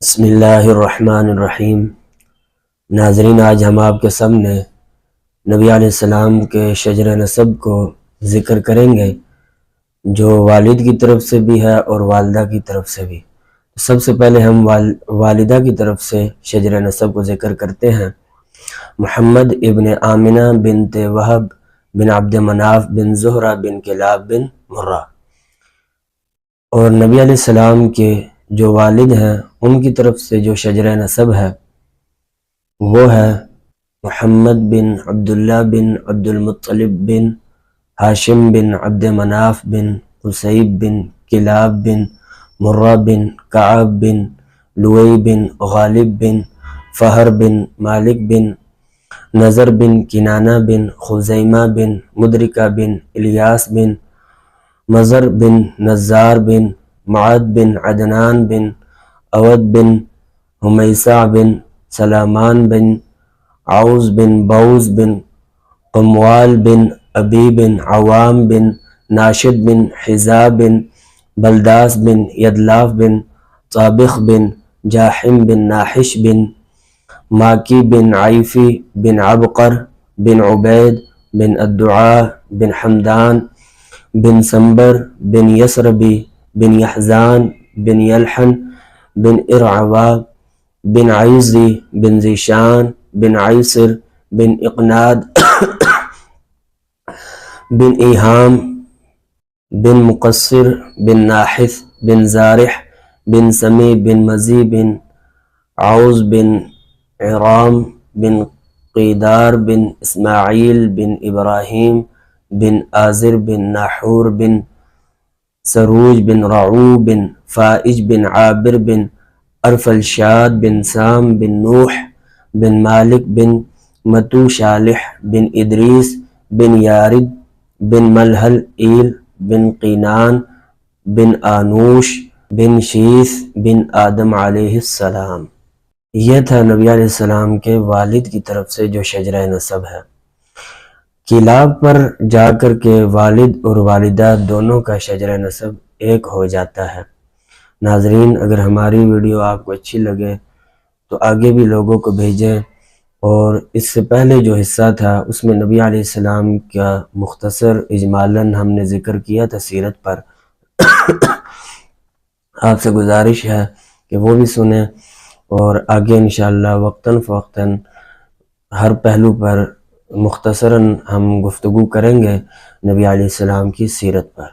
بسم اللہ الرحمن الرحیم۔ ناظرین، آج ہم آپ کے سامنے نبی علیہ السلام کے شجر نسب کو ذکر کریں گے، جو والد کی طرف سے بھی ہے اور والدہ کی طرف سے بھی۔ سب سے پہلے ہم والدہ کی طرف سے شجر نسب کو ذکر کرتے ہیں۔ محمد ابن آمنہ بنت وہب بن عبد مناف بن زہرہ بن کلاب بن مرہ۔ اور نبی علیہ السلام کے جو والد ہیں ان کی طرف سے جو شجر نسب ہے وہ ہے محمد بن عبداللہ بن عبد المطلب بن ہاشم بن عبد مناف بن قصیب بن کلاب بن مرہ بن کعب بن لوئی بن غالب بن فہر بن مالک بن نظر بن کنانہ بن خزیمہ بن مدرکہ بن الیاس بن مزر بن نزار بن معد بن عدنان بن اود بن حمیسہ بن سلامان بن عوز بن بوز بن قموال بن ابی بن عوام بن ناشد بن حزا بن بلداس بن یدلاف بن طابخ بن جاحم بن ناحش بن ماکی بن عیفی بن عبقر بن عبید بن الدعاء بن حمدان بن سنبر بن یسربی بن یحزان بن یلحن بن ارعوا بن عیزی بن زیشان بن عیسر بن اقناد بن ایہام بن مقصر بن ناحث بن زارح بن سمی بن مزی بن عوز بن عرام بن قیدار بن اسماعیل بن ابراہیم بن آزر بن ناحور بن سروج بن رعو بن فائج بن عابر بن ارفلشاد بن سام بن نوح بن مالک بن متو شالح بن ادریس بن یارد بن ملحل ایل بن قینان بن آنوش بن شیث بن آدم علیہ السلام۔ یہ تھا نبی علیہ السلام کے والد کی طرف سے جو شجرہ نسب ہے۔ کلاب پر جا کر کے والد اور والدہ دونوں کا شجرہ نسب ایک ہو جاتا ہے۔ ناظرین، اگر ہماری ویڈیو آپ کو اچھی لگے تو آگے بھی لوگوں کو بھیجیں، اور اس سے پہلے جو حصہ تھا اس میں نبی علیہ السلام کا مختصر اجمالاً ہم نے ذکر کیا تھا سیرت پر۔ آپ سے گزارش ہے کہ وہ بھی سنیں، اور آگے انشاءاللہ وقتاً فوقتاً ہر پہلو پر مختصراً ہم گفتگو کریں گے نبی علیہ السلام کی سیرت پر۔